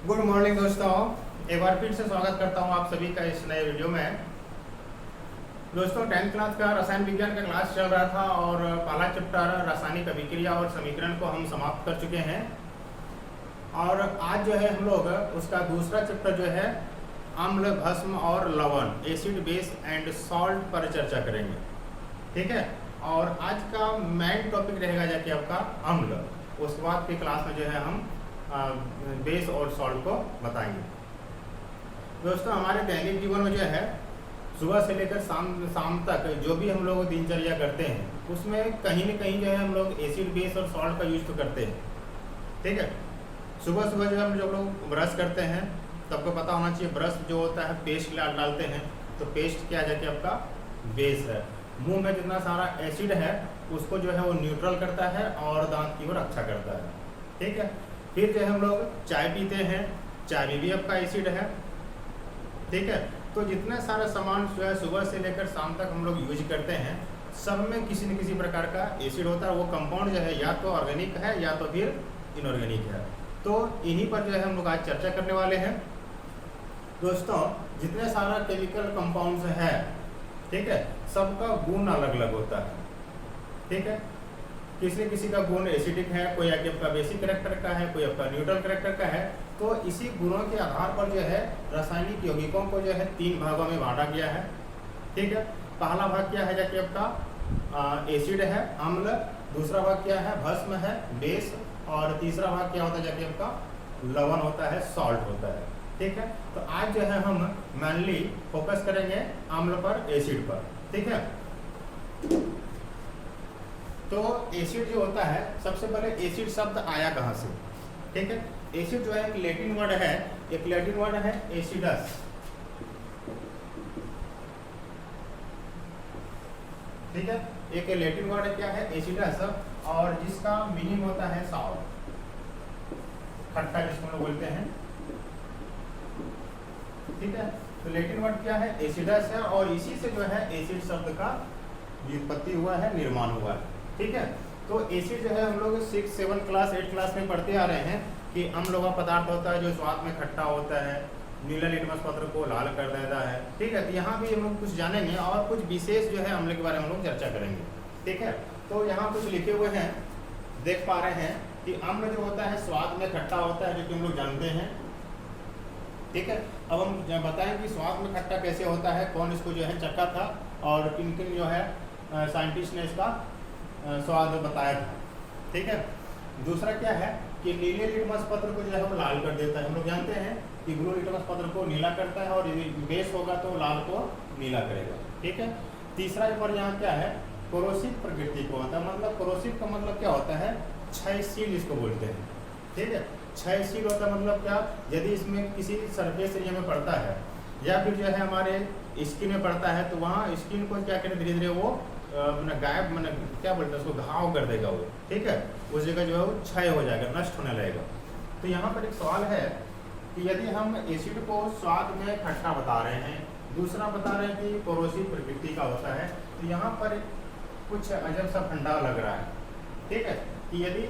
Good morning दोस्तों, एक बार फिर से स्वागत करता हूं आप सभी का इस नए वीडियो में। दोस्तों 10th क्लास का रसायन विज्ञान का क्लास चल रहा था और पहला चैप्टर रासायनिक अभिक्रिया और समीकरण को हम समाप्त कर चुके हैं और आज जो है हम लोग उसका दूसरा चैप्टर जो है अम्ल, भस्म और लवण, एसिड, बेस एंड सॉल्ट पर चर्चा करेंगे। ठीक है, और आज का मेन टॉपिक रहेगा जाके आपका अम्ल। उसके बाद की क्लास में जो है हम बेस और सॉल्ट को बताएंगे। दोस्तों हमारे दैनिक जीवन में जो है सुबह से लेकर शाम तक जो भी हम लोग दिनचर्या करते हैं उसमें कहीं न कहीं जो है हम लोग एसिड, बेस और सॉल्ट का यूज तो करते हैं। ठीक है, सुबह सुबह जो हम लोग ब्रश करते हैं तो आपको पता होना चाहिए ब्रश जो होता है पेस्ट डालते हैं, तो पेस्ट क्या जाके आपका बेस है। मुंह में जितना सारा एसिड है उसको जो है वो न्यूट्रल करता है और दांत की ओर अच्छा करता है। ठीक है, फिर जो है हम लोग चाय पीते हैं, चाय में भी आपका एसिड है। ठीक है, तो जितने सारे सामान जो है सुबह से लेकर शाम तक हम लोग यूज करते हैं सब में किसी न किसी प्रकार का एसिड होता है। वो कंपाउंड जो है या तो ऑर्गेनिक है या तो फिर इनऑर्गेनिक है। तो इन्हीं पर जो है हम लोग आज चर्चा करने वाले हैं। दोस्तों जितने सारा केमिकल कंपाउंड्स है, ठीक है, सबका गुण अलग अलग होता है। ठीक है, किसी का गुण एसिडिक है, कोई आपका बेसिक कैरेक्टर का है, कोई आपका न्यूट्रल कैरेक्टर का है। तो इसी गुणों के आधार पर जो है रासायनिक यौगिकों को जो है 3 भागों में बांटा गया है। ठीक है, पहला भाग क्या है जाके आपका एसिड है, अम्ल। दूसरा भाग क्या है, भस्म है, बेस। और तीसरा भाग क्या होता है जाके आपका लवण होता है, सॉल्ट होता है। ठीक है, तो आज जो है हम मेनली फोकस करेंगे अम्ल पर, एसिड पर। ठीक है, तो एसिड जो होता है, सबसे पहले एसिड शब्द आया कहाँ से? ठीक है, एसिड जो है एक लैटिन वर्ड है, एसिडस। ठीक है, एक लैटिन वर्ड क्या है, एसिडस, और जिसका मीनिंग होता है साउर, खट्टा जिसको लोग बोलते हैं। ठीक है, तो लैटिन वर्ड क्या है, एसिडस है, और इसी से जो है एसिड शब्द का व्युत्पत्ति हुआ है, निर्माण हुआ है। ठीक है, तो एसिड जो है हम लोग 6, 7 क्लास 8 क्लास में पढ़ते आ रहे हैं कि अम्ल का पदार्थ होता है जो स्वाद में खट्टा होता है, नीला लिटमस पत्र को लाल कर देता है। ठीक है, तो यहाँ भी हम लोग कुछ जानेंगे और कुछ विशेष जो है अम्ल के बारे में हम लोग चर्चा करेंगे। ठीक है, तो यहाँ कुछ लिखे हुए हैं, देख पा रहे हैं कि अम्ल जो होता है स्वाद में खट्टा होता है, जो कि हम लोग जानते हैं। ठीक है, अब हम बताएं कि स्वाद में खट्टा कैसे होता है, कौन इसको जो है चखा था और किन किन जो है साइंटिस्ट ने इसका स्वाद बताया था। ठीक है, दूसरा क्या है कि नीले लिटमस पत्र को जो है वो लाल कर देता है। हम लोग जानते हैं कि ब्लू लिटमस पत्र को नीला करता है और बेस होगा तो लाल को नीला करेगा। ठीक है, तीसरा पर यहाँ क्या है, कोरोसिव प्रकृति को होता है। मतलब कोरोसिव का मतलब क्या होता है, क्षयशील इसको बोलते हैं। ठीक है, क्षयशील होता है मतलब क्या, यदि इसमें किसी सरफेस एरिया में पड़ता है या फिर जो है हमारे स्किन में पड़ता है तो वहाँ स्किन को क्या करें, धीरे धीरे वो गायब, मैंने क्या बोलते हैं उसको, घाव कर देगा वो। ठीक है, उस जगह जो है वो क्षय हो जाएगा, नष्ट होने लगेगा। तो यहाँ पर एक सवाल है कि यदि हम एसिड को स्वाद में खट्टा बता रहे हैं, दूसरा बता रहे हैं कि कोरोसिव प्रकृति का होता है, तो यहाँ पर कुछ अजब सा फंडा लग रहा है। ठीक है, कि यदि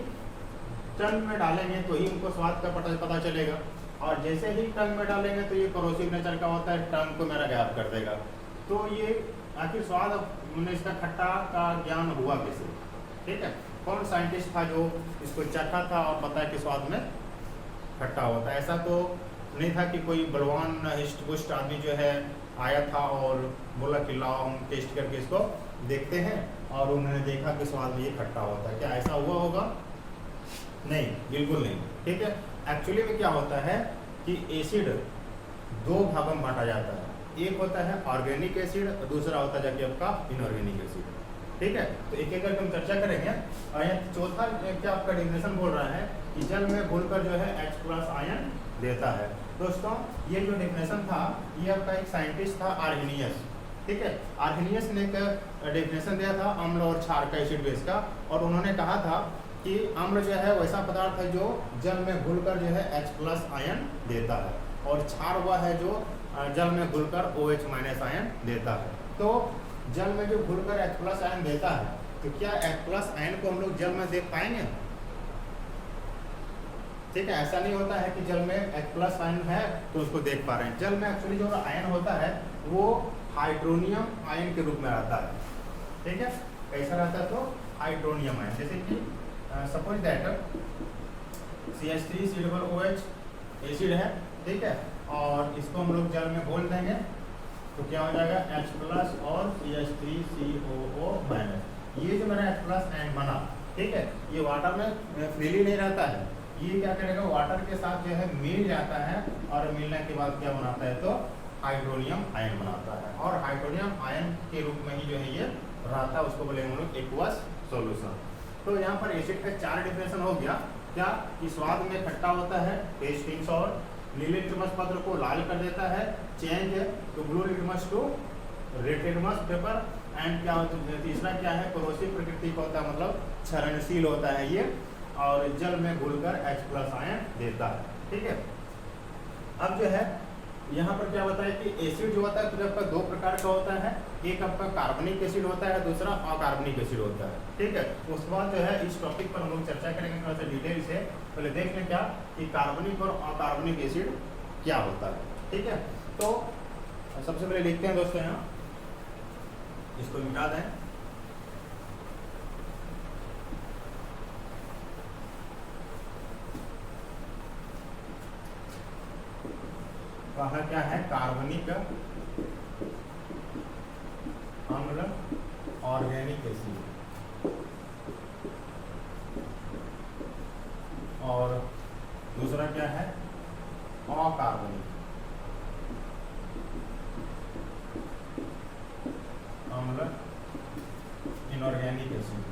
टंग में डालेंगे तो ही उनको स्वाद का पता चलेगा, और जैसे ही टंग में डालेंगे तो ये कोरोसिव नेचर का होता है, टंग को मेरा गायब कर देगा। तो ये आखिर स्वाद उन्हें इसका खट्टा का ज्ञान हुआ कैसे? ठीक है, कौन साइंटिस्ट था जो इसको चखा था और पता है कि स्वाद में खट्टा होता है? ऐसा तो नहीं था कि कोई बलवान हिष्ट-पुष्ट आदमी जो है आया था और बोला कि लाओ हम टेस्ट करके इसको देखते हैं, और उन्होंने देखा कि स्वाद में ये खट्टा होता है। क्या ऐसा हुआ होगा? नहीं, बिल्कुल नहीं। ठीक है, एक्चुअली में क्या होता है कि एसिड 2 भागों में बांटा जाता है। एक होता है ऑर्गेनिक एसिड, दूसरा होता है जाके आपका इनऑर्गेनिक एसिड। ठीक है, तो एक एक करके हम चर्चा करेंगे। और यहाँ चौथा क्या आपका डेफिनेशन बोल रहा है कि जल में घुलकर जो है H+ आयन देता है। दोस्तों ये जो डेफिनेशन था ये आपका एक साइंटिस्ट था, आर्हेनियस। ठीक है, आर्हेनियस ने एक डेफिनेशन दिया था अम्ल और क्षार का, एसिड बेस का, और उन्होंने कहा था कि अम्ल जो है वैसा पदार्थ है जो जल में घुलकर जो है H+ आयन देता है, और क्षार वह है जो जल में घुलकर OH- आयन देता है। तो जल में जो घुलकर H+ आयन देता है, तो क्या H+ आयन को हम लोग जल में देख पाएंगे? ठीक है, ऐसा नहीं होता है कि जल में H+ आयन है तो उसको देख पा रहे हैं। जल में एक्चुअली जो आयन होता है वो हाइड्रोनियम आयन के रूप में रहता है। ठीक है, कैसा रहता है तो हाइड्रोनियम आयन, जैसे कि सपोज दैट CH3COOH एसिड है, ठीक है, और इसको हम लोग जल में घोल देंगे तो क्या हो जाएगा H+ और CH3COO-। ये जो मेरा H+ आयन बना, ठीक है, ये वाटर में फ्रीली नहीं रहता है, ये क्या करेगा वाटर के साथ जो है मिल जाता है और मिलने के बाद क्या बनाता है तो हाइड्रोनियम आयन बनाता है, और हाइड्रोनियम आयन के रूप में ही जो है ये रहता है, उसको बोलेंगे हम लोग एक्वस सॉल्यूशन। तो यहाँ पर एसिड का 4 डिफिनेशन हो गया, क्या कि स्वाद में खट्टा होता है, टेस्टिंग सॉल्ट, नीले लिटमस पत्र को लाल कर देता है, change to blue litmus to red litmus paper, and क्या तीसरा क्या है कोरोसिव प्रकृति का होता है, मतलब क्षरणशील होता है ये, और जल में घुलकर H+ आयन देता है। ठीक है, अब जो है यहाँ पर क्या होता है कि एसिड जो होता है तो आपका 2 प्रकार का होता है, एक आपका कार्बनिक एसिड होता है, दूसरा अकार्बनिक एसिड होता है। ठीक है, उसके बाद जो है इस टॉपिक पर हम लोग चर्चा करेंगे थोड़ा सा डिटेल से। पहले देख लें क्या कि कार्बनिक और अकार्बनिक एसिड क्या होता है। ठीक है, तो सबसे पहले लिखते हैं दोस्तों, यहाँ इसको मिटा दें। कहा क्या है कार्बनिक अम्ल ऑर्गेनिक एसिड, और दूसरा क्या है अकार्बनिक अम्ल इनऑर्गेनिक एसिड।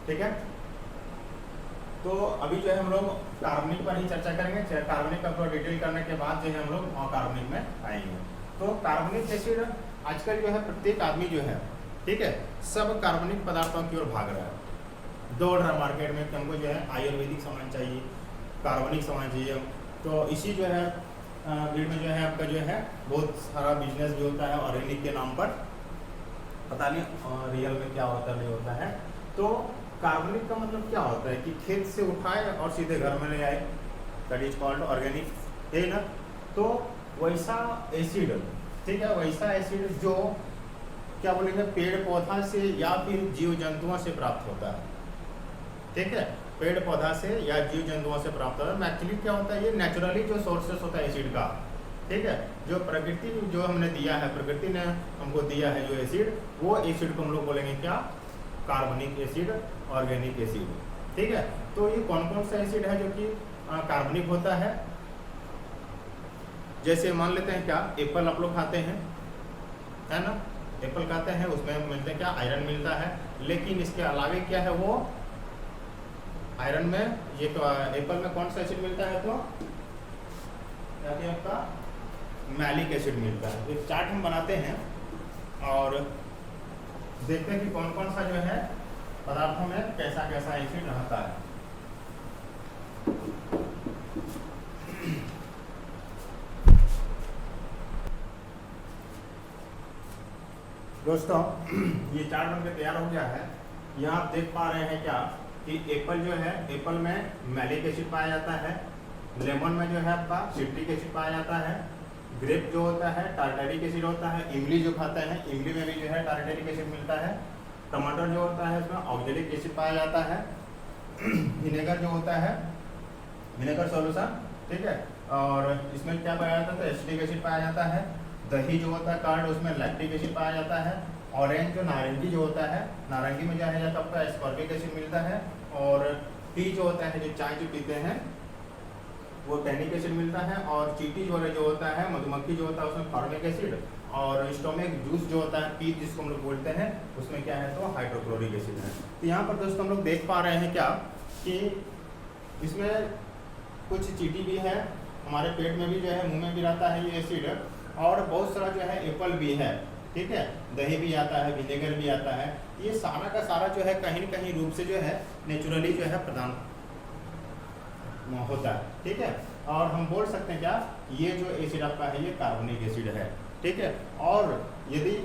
ठीक है, तो अभी जो है हम लोग कार्बनिक पर ही चर्चा करेंगे, कार्बनिक का थोड़ा डिटेल करने के बाद जो है हम लोग अकार्बनिक में आएंगे। तो कार्बनिक एसिड आजकल जो है प्रत्येक आदमी जो है, ठीक है, सब कार्बनिक पदार्थों की ओर भाग रहा है, दौड़ रहा है मार्केट में कि हमको जो है आयुर्वेदिक सामान चाहिए, कार्बनिक सामान चाहिए। तो इसी जो है भीड़ में जो है आपका जो है बहुत सारा बिजनेस भी होता है ऑर्गेनिक के नाम पर, पता नहीं रियल में क्या होता नहीं होता है। तो कार्बनिक का मतलब क्या होता है कि खेत से उठाए और सीधे घर में ले आए, दैट इज कॉल्ड ऑर्गेनिक, है ना। तो वैसा एसिड, ठीक है, वैसा एसिड जो क्या बोलेंगे पेड़ पौधा से या फिर जीव जंतुओं से प्राप्त होता है। ठीक है, पेड़ पौधा से या जीव जंतुओं से प्राप्त होता है। एक्चुअली क्या होता है ये नेचुरली जो सोर्सेस होता है एसिड का, ठीक है, जो प्रकृति जो हमने दिया है, प्रकृति ने हमको दिया है जो एसिड, वो एसिड को हम लोग बोलेंगे क्या कार्बनिक एसिड, ऑर्गेनिक एसिड। ठीक है, तो ये कौन कौन सा एसिड है जो कि कार्बनिक होता है। जैसे मान लेते हैं क्या एप्पल आप लोग खाते हैं, है ना, एप्पल खाते हैं, उसमें मिलते हैं क्या आयरन मिलता है, लेकिन इसके अलावे क्या है वो आयरन में ये तो एप्पल में कौन सा एसिड मिलता है तो या फिर आपका मैलिक एसिड मिलता है। एक चार्ट हम बनाते हैं और देखते हैं कि कौन कौन सा जो है पदार्थों में कैसा कैसा एसिड रहता है। दोस्तों ये चार्ट बनकर तैयार हो गया है। यहाँ आप देख पा रहे हैं क्या कि एप्पल जो है, एप्पल में मैलिक एसिड पाया जाता है, लेमन में जो है आपका सिट्रिक एसिड पाया जाता है, ग्रेप जो होता है टार्टारिक एसिड होता है, इमली जो खाता है इमली में भी जो है टार्टारिक एसिड मिलता है, टमाटर जो होता है उसमें ऑक्जेलिक एसिड पाया जाता है, विनेगर जो होता है विनेगर सॉल्यूशन, ठीक है, और इसमें क्या पाया जाता है तो एसिटिक एसिड पाया जाता है, दही जो होता है कर्ड उसमें लैक्टिक एसिड पाया जाता है, ऑरेंज जो नारंगी जो होता है नारंगी में जो है आपका एस्कॉर्बिक एसिड मिलता है, और टी जो होता है जो चाय जो पीते हैं वो टैनिक एसिड मिलता है, और चीटी जो होता है मधुमक्खी जो होता है उसमें फॉर्मिक एसिड, और स्टोमिक जूस जो होता है पीत जिसको हम लोग बोलते हैं उसमें क्या है तो हाइड्रोक्लोरिक एसिड है। तो यहाँ पर दोस्तों हम लोग देख पा रहे हैं क्या कि इसमें कुछ चीटी भी है, हमारे पेट में भी जो है मुंह में भी रहता है ये एसिड, और बहुत सारा जो है एप्पल भी है, ठीक है, दही भी आता है, विनेगर भी आता है। ये सारा का सारा जो है कहीं न कहीं रूप से जो है नेचुरली जो है प्रदान होता है, ठीक है, और हम बोल सकते हैं क्या ये जो एसिड आपका है ये कार्बनिक एसिड है, ठीक है। और यदि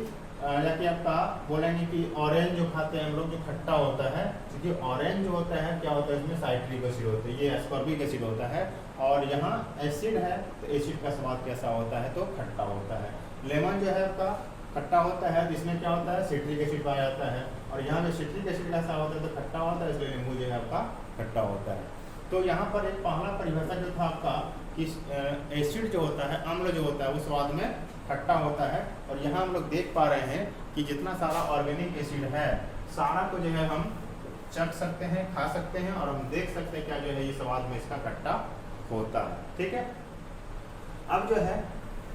जाके आपका बोलेंगे कि ऑरेंज जो खाते हैं हम लोग, जो खट्टा होता है, क्योंकि ऑरेंज जो होता है क्या होता है, इसमें साइट्रिक एसिड होता है, ये एस्कॉर्बिक एसिड होता है, और यहाँ एसिड है तो एसिड का स्वाद कैसा होता है, तो खट्टा होता है। लेमन जो है आपका खट्टा होता है, जिसमें क्या होता है, सिट्रिक एसिड पाया जाता है, और यहाँ पे सिट्रिक एसिड कैसा होता है, तो खट्टा होता है, इसलिए नींबू जो है आपका खट्टा होता है। तो यहाँ पर एक पहला परिभाषा जो था आपका कि एसिड जो होता है, अम्ल जो होता है, वो स्वाद में खट्टा होता है। और यहाँ हम लोग देख पा रहे हैं कि जितना सारा ऑर्गेनिक एसिड है, सारा को जो है हम चख सकते हैं, खा सकते हैं, और हम देख सकते हैं क्या जो है ये स्वाद में इसका खट्टा होता है। ठीक है, अब जो है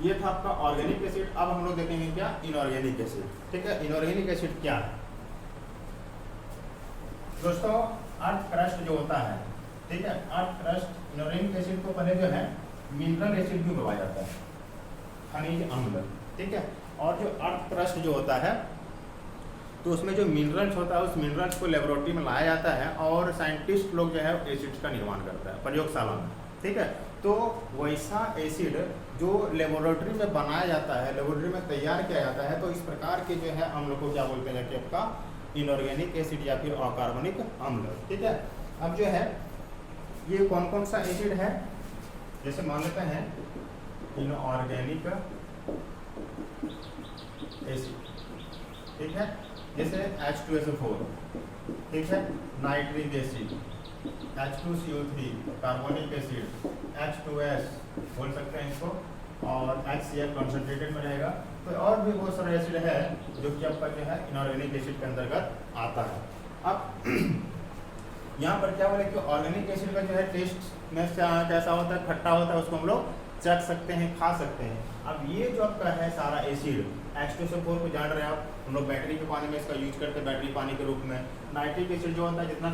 ये था आपका ऑर्गेनिक एसिड। अब हम लोग देखेंगे क्या, इनऑर्गेनिक एसिड। ठीक है, इनऑर्गेनिक एसिड क्या है दोस्तों, अर्थ क्रस्ट जो होता है, ठीक है, अर्थ क्रस्ट इनऑर्गेनिक एसिड को पहले जो है मिनरल एसिड भी बोला जाता है, खनिज अम्ल। ठीक है, और जो अर्थ क्रस्ट जो होता है, तो उसमें जो मिनरल्स होता है, उस मिनरल्स को लेबोरेटरी में लाया जाता है, और साइंटिस्ट लोग जो है एसिड्स का निर्माण करता है प्रयोगशाला में। ठीक है, तो वैसा एसिड जो लेबोरेटरी में बनाया जाता है, लेबोरेटरी में तैयार किया जाता है, तो इस प्रकार के जो है अम्ल को क्या बोलते हैं कि आपका इनऑर्गेनिक एसिड या फिर अकार्बनिक अम्ल। ठीक है, अब जो है ये कौन कौन सा एसिड है, जैसे मान लेते हैं इनऑर्गेनिक एसिड। ठीक है, जैसे H2SO4, ठीक है, nitric acid, H2CO3, carbonic acid, H2S बोल सकते हैं इसको, और HCl कॉन्सेंट्रेटेड में रहेगा। तो और भी बहुत सारे एसिड है जो कि आपका जो है इनऑर्गेनिक एसिड के अंतर्गत आता है। अब यहाँ पर क्या बोले कि ऑर्गेनिक एसिड का जो है टेस्ट में कैसा होता है, खट्टा होता है, उसको हम लोग चख सकते हैं, खा सकते हैं। अब ये जो आपका है सारा एसिड, H2SO4 को जान रहे हैं आप, हम लोग बैटरी के पानी में इसका यूज करते हैं, बैटरी पानी के रूप में। नाइट्रिक एसिड जो होता है, जितना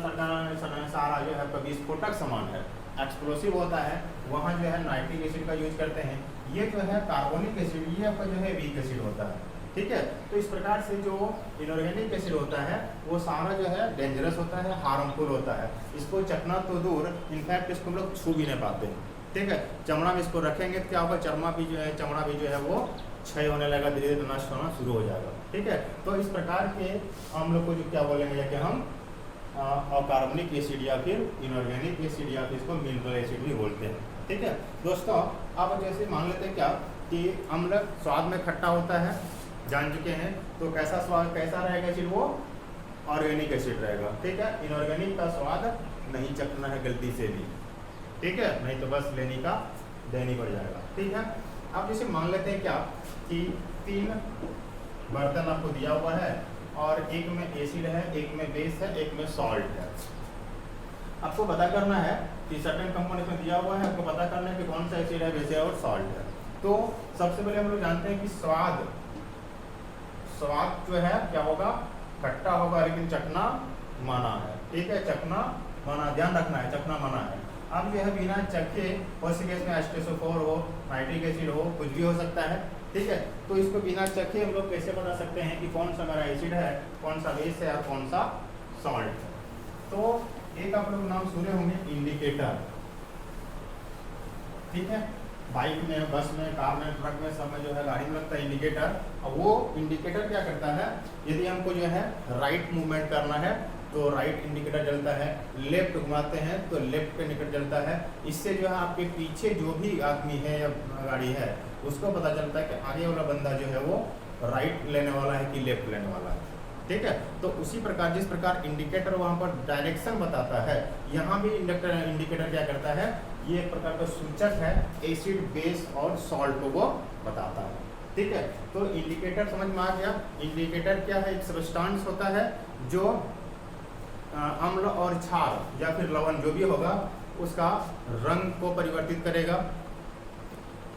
सारा जो है आपका विस्फोटक सामान है, एक्सप्लोसिव होता है, वहाँ जो है नाइट्रिक एसिड का यूज करते हैं। ये जो है कार्बोनिक एसिड, ये आपका जो है वीक एसिड होता है। ठीक है, तो इस प्रकार से जो इनऑर्गेनिक एसिड होता है, वो सारा जो है डेंजरस होता है, हार्मफुल होता है। इसको चखना तो दूर, इनफैक्ट इसको हम लोग छू भी नहीं पाते हैं। ठीक है, चमड़ा में इसको रखेंगे तो क्या होगा, चमड़ा भी जो है वो क्षय होने लगेगा, धीरे धीरे नष्ट होना शुरू हो जाएगा। ठीक है, तो इस प्रकार के हम लोग को जो क्या बोलेंगे कि हम अकार्बनिक एसिड या फिर इनऑर्गेनिक एसिड या फिर इसको मिनरल एसिड भी बोलते हैं। ठीक है दोस्तों, अब जैसे मान लेते हैं क्या कि अम्ल स्वाद में खट्टा होता है, जान चुके हैं, तो कैसा स्वाद कैसा रहेगा एसिड, वो ऑर्गेनिक एसिड रहेगा। ठीक है, इनऑर्गेनिक का स्वाद नहीं चखना है गलती से भी। ठीक है, नहीं तो बस लेने का देनी पड़ जाएगा। ठीक है, अब जैसे मान लेते हैं क्या कि 3 बर्तन आपको दिया हुआ है, और एक में एसिड है, एक में बेस है, एक में सॉल्ट है। आपको पता करना है कि सर्टेन कंपाउंड में दिया हुआ है, आपको पता करना है कि कौन सा एसिड है, बेस है और सॉल्ट है। तो सबसे पहले हम लोग जानते हैं कि स्वाद जो है क्या होगा, खट्टा होगा, लेकिन चखना मना है। ठीक है, चखना मना, ध्यान रखना है, चखना मना है। अब जो है बिना चखे, उस केस में H2SO4 हो, नाइट्रिक एसिड हो, कुछ भी हो सकता है। ठीक है, तो इसको बिना चखे हम लोग कैसे बता सकते हैं कि कौन सा मेरा एसिड है, कौन सा बेस है और कौन सा सॉल्ट है। तो एक आप लोग नाम सुने होंगे, इंडिकेटर। ठीक है, बाइक में, बस में, कार में, ट्रक में, सब में जो है गाड़ी में लगता है इंडिकेटर। और वो इंडिकेटर क्या करता है, यदि हमको जो है राइट मूवमेंट करना है तो राइट इंडिकेटर जलता है, लेफ्ट घुमाते हैं तो लेफ्ट पे इंडिकेटर जलता है। इससे जो है आपके पीछे जो भी आदमी है या गाड़ी है, उसको पता चलता है कि आगे वाला बंदा जो है वो राइट लेने वाला है कि लेफ्ट लेने वाला है। ठीक है, तो उसी प्रकार जिस प्रकार इंडिकेटर वहाँ पर डायरेक्शन बताता है, यहाँ भी इंडिकेटर क्या करता है, ये एक प्रकार का सूचक है, एसिड, बेस और सॉल्ट को वो बताता है। ठीक है, तो इंडिकेटर समझ में आ गया। इंडिकेटर क्या है, एक सब्सटेंस होता है जो अम्ल और क्षार या फिर लवण जो भी होगा उसका रंग को परिवर्तित करेगा,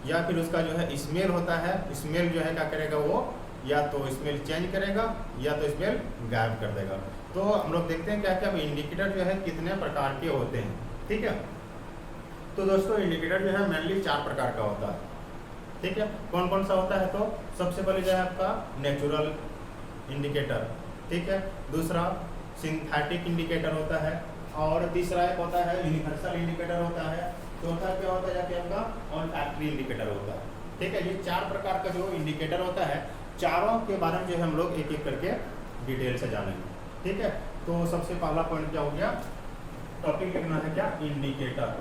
या फिर उसका जो है स्मेल होता है, स्मेल जो है क्या करेगा, वो या तो स्मेल चेंज करेगा या तो स्मेल गायब कर देगा। तो हम लोग देखते हैं क्या क्या इंडिकेटर जो है कितने प्रकार के होते हैं। ठीक है, तो दोस्तों इंडिकेटर जो है मेनली 4 प्रकार का होता है। ठीक है, कौन कौन सा होता है, तो सबसे पहले जो है आपका नेचुरल इंडिकेटर। ठीक है, दूसरा सिंथेटिक इंडिकेटर होता है, और तीसरा एक होता है यूनिवर्सल इंडिकेटर होता है, चौथा क्या होता है जाके आपका ऑल्फैक्टरी इंडिकेटर होता है। ठीक है, ये 4 प्रकार का जो इंडिकेटर होता है, चारों के बारे में जो है हम लोग एक एक करके डिटेल से जानेंगे, ठीक है। तो सबसे पहला पॉइंट क्या हो गया, टॉपिक लिखना है क्या, इंडिकेटर।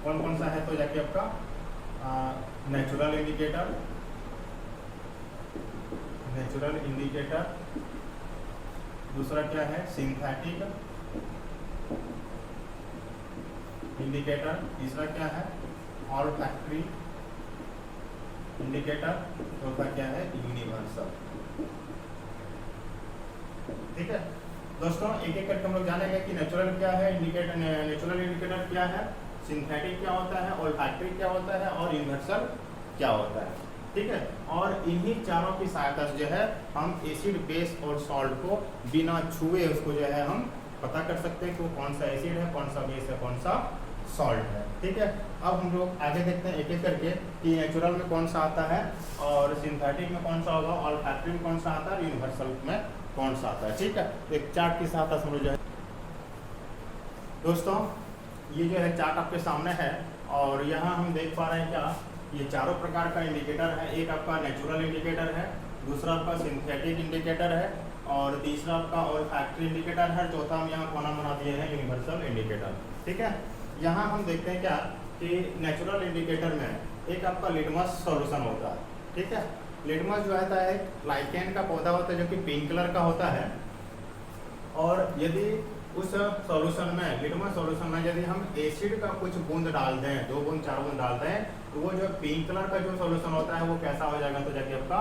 कौन कौन सा है, तो जाके आपका नेचुरल इंडिकेटर, नेचुरल इंडिकेटर, दूसरा क्या है सिंथेटिक इंडिकेटर, तीसरा क्या है ऑल्फैक्टरी इंडिकेटर, चौथा क्या है यूनिवर्सल। ठीक है दोस्तों, एक एक करके हम लोग जानेंगे कि नेचुरल क्या है इंडिकेटर, नेचुरल इंडिकेटर क्या है, सिंथेटिक क्या होता है, ऑल्फैक्टरी क्या होता है और यूनिवर्सल क्या होता है, ठीक है। और इन्हीं चारों की सहायता से जो है हम एसिड, बेस और सॉल्ट को बिना छुए उसको जो है हम पता कर सकते हैं कि वो कौन सा एसिड है, कौन सा बेस है, कौन सा सॉल्ट है, ठीक है। अब हम लोग आगे देखते हैं एक एक करके कि नेचुरल में कौन सा आता है और सिंथेटिक में कौन सा होगा, ऑल्फैक्टरी में कौन सा आता है, यूनिवर्सल में कौन सा आता है, ठीक है। एक चार्ट की सहायता से हम लोग जो है दोस्तों, ये जो है चार्ट आपके सामने है और यहाँ हम देख पा रहे हैं क्या, ये चारों प्रकार का इंडिकेटर है। एक आपका नेचुरल इंडिकेटर है, दूसरा आपका सिंथेटिक इंडिकेटर है और तीसरा आपका ऑल्फैक्टरी इंडिकेटर है, चौथा हम यहाँ कॉलम बना दिए हैं यूनिवर्सल इंडिकेटर, ठीक है। यहाँ हम देखते हैं क्या कि नेचुरल इंडिकेटर में एक आपका लिटमस सॉल्यूशन होता है, ठीक है। लिटमस जो होता है लाइकेन का पौधा होता है जो कि पिंक कलर का होता है, और यदि उस सॉल्यूशन में, लिटमस सॉल्यूशन में यदि हम एसिड का कुछ बूंद डाल दें, 2 बूंद 4 बूंद डालते हैं, तो वो जो पिंक कलर का जो सॉल्यूशन होता है वो कैसा हो जाएगा, तो जाके आपका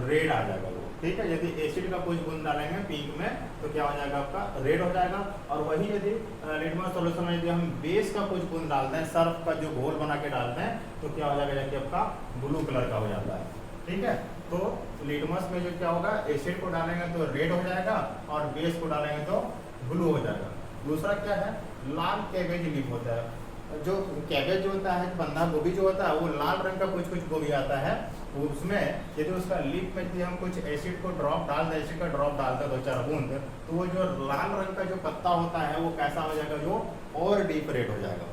रेड आ जाएगा वो, ठीक है। यदि एसिड का कुछ बूंद डालेंगे पिंक में तो क्या हो जाएगा, आपका रेड हो जाएगा। और वही यदि लिटमस सॉल्यूशन में यदि हम बेस का कुछ बूंद डालते हैं, सर्फ का जो घोल बना के डालते हैं, तो क्या हो जाएगा, जाके आपका ब्लू कलर का हो जाता है, ठीक है। तो लिटमस में जो क्या होगा, एसिड को डालेंगे तो रेड हो जाएगा और बेस को डालेंगे तो ब्लू हो जाएगा। दूसरा क्या है, लाल कैबेज लीफ होता है। जो कैबेज जो होता है, बंधा गोभी जो होता है, वो लाल रंग का कुछ कुछ गोभी आता है, उसमें यदि उसका लीफ में यदि हम कुछ एसिड को ड्रॉप डाल दें, एसिड का ड्रॉप डालते हैं 2-4 बूंद, तो वो जो लाल रंग का जो पत्ता होता है वो कैसा हो जाएगा, जो और डीप रेड हो जाएगा,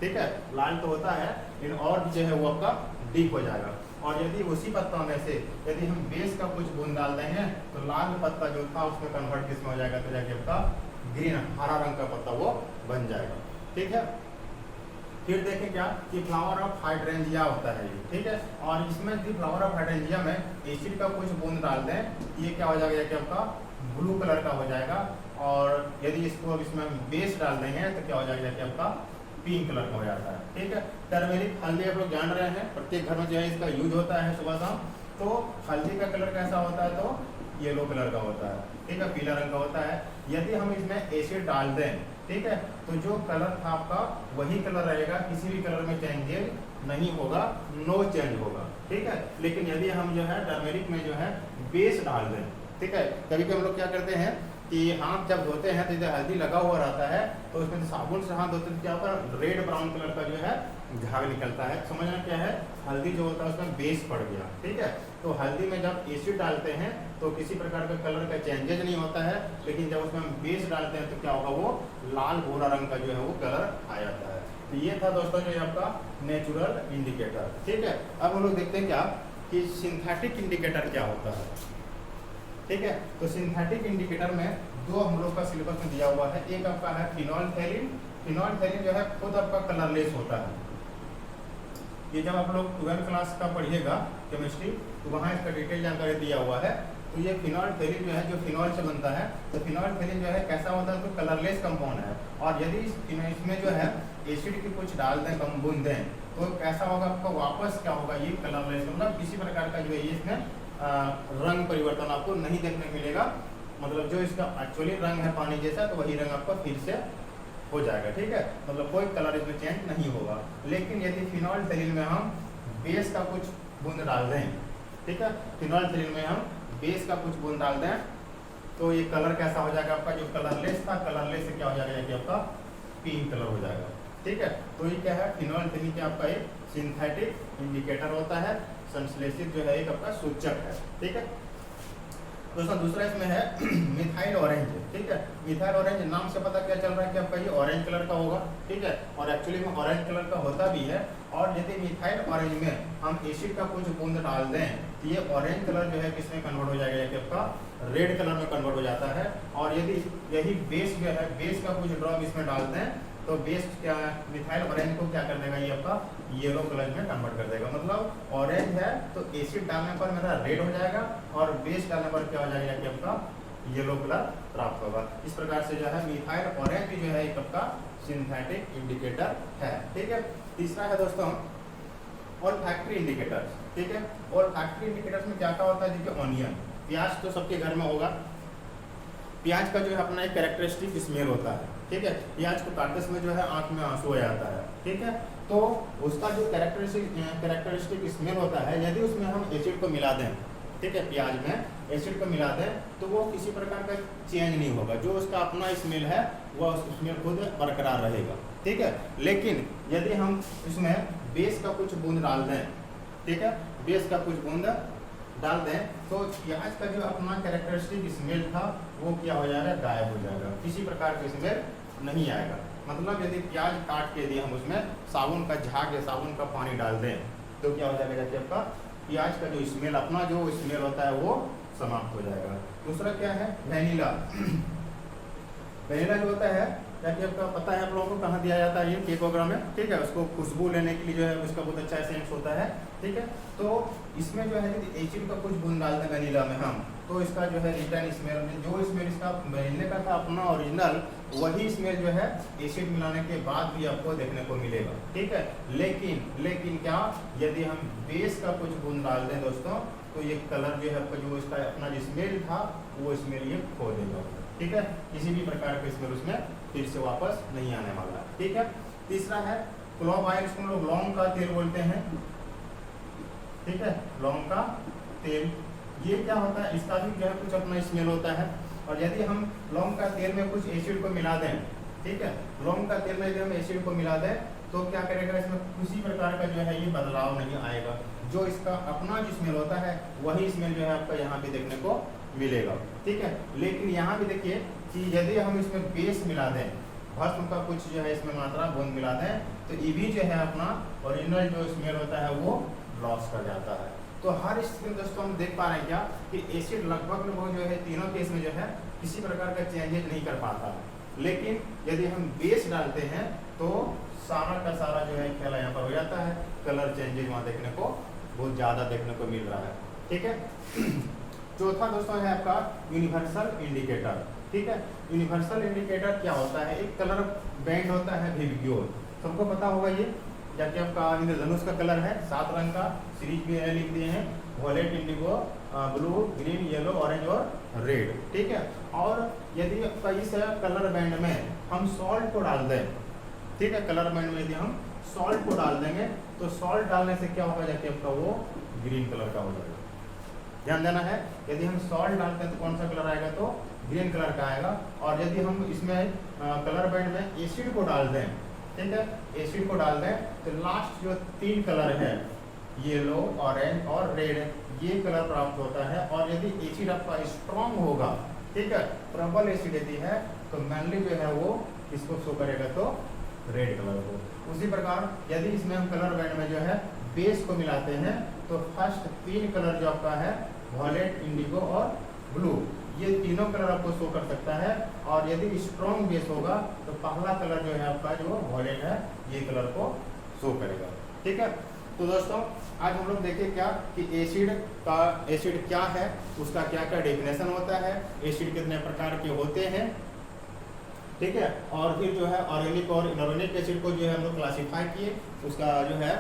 ठीक है। लाल तो होता है लेकिन और जो है वो आपका डीप हो जाएगा। और यदि उसी पत्ता में से यदि हम बेस का कुछ बूंद डाल देंगे तो लाल पत्ता जो था उसमें कन्वर्ट किस में हो जाएगा, तो जाके आपका ग्रीन हरा रंग का पत्ता वो बन जाएगा, ठीक है। फिर देखें क्या कि फ्लावर ऑफ हाइड्रेंजिया होता है ये, ठीक है। और इसमें यदि फ्लावर ऑफ हाइड्रेंजिया में एसिड का कुछ बूंद डाल दें, ये क्या हो जाएगा कि आपका ब्लू कलर का हो जाएगा। और यदि इसको इसमें बेस डाल देंगे तो क्या हो जाएगा कि आपका पिंक कलर का हो जाता है, ठीक है। टर्मेरिक, हल्दी आप लोग जान रहे हैं, प्रत्येक घर में जो है इसका यूज होता है सुबह शाम। तो हल्दी का कलर कैसा होता है, तो येलो कलर का होता है, ठीक है, पीला रंग का होता है। यदि हम इसमें एसिड डाल दें, ठीक है, तो जो कलर था आपका वही कलर रहेगा, किसी भी कलर में चेंजेस नहीं होगा, नो चेंज होगा, ठीक है। लेकिन यदि हम जो है टर्मेरिक में जो है बेस डाल दें, ठीक है, कभी कभी हम लोग क्या करते हैं कि हाथ जब धोते हैं तो यदि हल्दी लगा हुआ रहता है तो उसमें साबुन से हाथ धोते हैं, क्या होता है, रेड ब्राउन कलर का जो है झाग निकलता है। समझना क्या है, हल्दी जो होता है उसमें बेस पड़ गया, ठीक है। तो हल्दी में जब एसिड डालते हैं तो किसी प्रकार का कलर का चेंजेज नहीं होता है, लेकिन जब उसमें हम बेस डालते हैं तो क्या होगा, वो लाल भूरा रंग का जो है वो कलर आ जाता है। तो ये था दोस्तों जो है आपका नेचुरल इंडिकेटर, ठीक है। अब हम लोग देखते हैं क्या कि सिंथेटिक इंडिकेटर क्या होता है, ठीक है। तो सिंथेटिक इंडिकेटर में 2 हम लोग का सिलेबस में दिया हुआ है। एक आपका है फिनोल्फथालीन। फिनोल्फथालीन जो है खुद आपका कलरलेस होता है। ये जब आप लोग 12th क्लास का पढ़िएगा केमिस्ट्री तो वहाँ इसका डिटेल जानकारी दिया हुआ है। तो ये फिनोल्फथालीन जो है, जो फिनॉल से बनता है, तो फिनोल्फथालीन जो है कैसा होता है, तो कलरलेस कंपाउंड है। और यदि इसमें जो है एसिड की कुछ डाल दें, कम बूंद दें, तो कैसा होगा आपका, वापस क्या होगा, ये कलरलेस, मतलब किसी प्रकार का जो है इसमें रंग परिवर्तन आपको नहीं देखने को मिलेगा। मतलब जो इसका एक्चुअली रंग है पानी जैसा, तो वही रंग आपका फिर से हो जाएगा, ठीक है। मतलब कोई कलर इसमें चेंज नहीं होगा। लेकिन यदि फिनोल्फथालीन में हम बेस का कुछ बूंद डाल दें, ठीक है, फिनोल्फथालीन में हम बेस का कुछ बूंद डाल दें, तो ये कलर कैसा हो जाएगा आपका, जो कलरलेस था, कलरलेस से क्या हो जाएगा कि आपका पिंक कलर हो जाएगा, ठीक है। तो ये क्या है, फिनोल्फथालीन का आपका एक सिंथेटिक इंडिकेटर होता है, संश्लेषित जो है एक आपका सूचक है, ठीक है। दोस्तों दूसरा इसमें है मिथाइल ऑरेंज, ठीक है। मिथाइल ऑरेंज नाम से पता क्या चल रहा है कि आपका ये ऑरेंज कलर का होगा, ठीक है, और एक्चुअली में ऑरेंज कलर का होता भी है। और यदि मिथाइल ऑरेंज में हम एसिड का कुछ बूंद डाल दें तो ये ऑरेंज कलर जो है किसमें कन्वर्ट हो जाएगा, कि आपका रेड कलर में कन्वर्ट हो जाता है। और यदि यही बेस जो है, बेस का कुछ ड्रॉप इसमें डालते हैं तो बेस क्या है, मिथाइल ऑरेंज को क्या कर देगा, ये आपका येलो कलर में कन्वर्ट कर देगा। मतलब ऑरेंज है तो एसिड डालने पर मेरा रेड हो जाएगा और बेस डालने पर क्या हो जाएगा, कि आपका येलो कलर प्राप्त होगा। इस प्रकार से जो है मिथाइल ऑरेंज जो है एक आपका सिंथेटिक इंडिकेटर है, ठीक है। तीसरा है दोस्तों ऑल्फैक्टरी इंडिकेटर्स, ठीक है। ऑल्फैक्टरी इंडिकेटर्स में क्या क्या होता है, देखिए ऑनियन, प्याज तो सबके घर में होगा। प्याज का जो है अपना एक कैरेक्टरिस्टिक स्मेल होता है, ठीक है। प्याज को काटते समय जो है आंख में आंसू आ जाता है, ठीक है। तो उसका जो कैरेक्टरिस्टिक स्मेल होता है, यदि उसमें हम एसिड को मिला दें, ठीक है, प्याज में एसिड को मिला दें तो वो किसी प्रकार का चेंज नहीं होगा। जो उसका अपना स्मेल है वह स्मेल खुद बरकरार रहेगा, ठीक है। लेकिन यदि हम इसमें बेस का कुछ बूंद डाल दें, ठीक है, बेस का कुछ बूंद डाल दें तो प्याज का जो अपना कैरेक्टरिस्टिक स्मेल था वो क्या हो जाएगा, गायब हो जाएगा, किसी प्रकार का स्मेल नहीं आएगा। मतलब यदि प्याज काट के दिए हम उसमें साबुन का झाग या साबुन का पानी डाल दें तो क्या हो जाएगा, कि आपका प्याज का जो स्मेल, अपना जो स्मेल होता है वो समाप्त हो जाएगा। दूसरा क्या है, वेनिला। वेनिला जो होता है, ताकि आपका पता है आप लोगों को कहाँ दिया जाता है, ये केक वगैरह में, ठीक है। उसको खुशबू लेने के लिए जो है उसका बहुत अच्छा सेंस होता है, ठीक है। तो इसमें जो है यदि एसिड का कुछ बूंद डालते हैं वेनिला में हम, तो इसका जो है रिटर्न स्मेल, जो स्मेल इसका वेनिला का था अपना ओरिजिनल, वही स्मेल जो है एसिड मिलाने के बाद भी आपको देखने को मिलेगा, ठीक है। लेकिन क्या, यदि हम बेस का कुछ बूंद डाल दें दोस्तों तो ये कलर जो है आपका, जो इसका अपना जो स्मेल था वो स्मेल ये खो देगा, ठीक है। किसी भी प्रकार का स्मेल उसमें फिर से वापस नहीं आने वाला, ठीक है। तीसरा है क्लोव ऑयल, इसको लोग लौंग का तेल बोलते हैं, ठीक है, लौंग का तेल। ये क्या होता है, इसका भी जो है कुछ अपना स्मेल होता है। और यदि हम लौंग का तेल में कुछ एसिड को मिला दें, ठीक है, लौंग का तेल में यदि हम एसिड को मिला दें तो क्या करेगा, इसमें किसी प्रकार का जो है ये बदलाव नहीं आएगा। जो इसका अपना जो स्मेल होता है वही स्मेल जो है आपका यहाँ पे देखने को मिलेगा, ठीक है। लेकिन यहाँ भी देखिए कि यदि हम इसमें बेस मिला दें, भस्म का कुछ जो है इसमें मात्रा बूंद मिला दें तो ये भी जो है अपना ओरिजिनल जो स्मेल होता है वो लॉस कर जाता है। तो हर स्थिति में दोस्तों हम देख पा रहे हैं क्या, कि एसिड लगभग जो है तीनों केस में जो है किसी प्रकार का चेंजेज नहीं कर पाता। लेकिन यदि हम बेस डालते हैं तो सारा का सारा जो है खेला यहाँ पर हो जाता है, कलर चेंजेज वहाँ देखने को बहुत ज़्यादा देखने को मिल रहा है, ठीक है। चौथा दोस्तों है आपका यूनिवर्सल इंडिकेटर, ठीक है। यूनिवर्सल इंडिकेटर क्या होता है, एक कलर बैंड होता है विबग्योर, सबको पता होगा ये, जबकि आपका इंद्रधनुष का कलर है 7 रंग का, सीरीज भी लिख दिए हैं, violet, indigo, blue, green, yellow, orange और रेड, ठीक है। और यदि आपका इस कलर बैंड में हम सॉल्ट को डाल दें, ठीक है, कलर बैंड में यदि हम सॉल्ट को डाल देंगे तो सॉल्ट डालने से क्या होगा, जाके आपका वो ग्रीन कलर का हो जाएगा। ध्यान देना है, यदि हम सॉल्ट डालते हैं तो कौन सा कलर आएगा, तो ग्रीन कलर का आएगा। और यदि हम इसमें कलर बैंड में एसिड को डाल दें, ठीक है, एसिड को डाल दें तो लास्ट जो 3 कलर है, येलो, ऑरेंज और रेड, ये कलर प्राप्त होता है। और यदि एसिड आपका स्ट्रॉन्ग होगा, ठीक है, प्रबल एसिड यदि है तो मेनली जो है वो इसको शो करेगा तो रेड कलर को। उसी प्रकार यदि इसमें हम कलर बैंड में जो है बेस को मिलाते हैं तो फर्स्ट 3 कलर जो आपका है, वॉयलेट, इंडिगो और ब्लू, ये तीनों कलर आपको शो कर सकता है। और यदि स्ट्रॉन्ग बेस होगा तो पहला कलर जो है आपका जो वॉयलेट है ये कलर को शो करेगा, ठीक है। तो दोस्तों आज हम लोग देखें क्या कि एसिड क्या है, उसका क्या क्या डेफिनेशन होता है, एसिड कितने प्रकार के होते हैं, ठीक है। और फिर जो है ऑर्गेनिक और इनऑर्गेनिक एसिड को जो है हम लोग क्लासीफाई किए, उसका जो है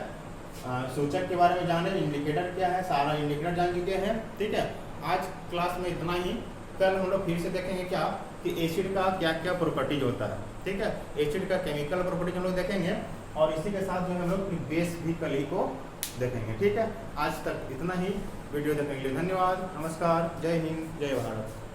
सूचक के बारे में जाने, इंडिकेटर क्या है, सारा इंडिकेटर जान चुके हैं, ठीक है। आज क्लास में इतना ही। कल हम लोग फिर से देखेंगे क्या कि एसिड का क्या क्या प्रॉपर्टीज होता है, ठीक है, एसिड का केमिकल प्रॉपर्टीज हम लोग देखेंगे। और इसी के साथ जो है हम लोग बेस भी कल ही को देखेंगे, ठीक है। आज तक इतना ही। वीडियो देखने के लिए धन्यवाद, नमस्कार, जय हिंद, जय भारत।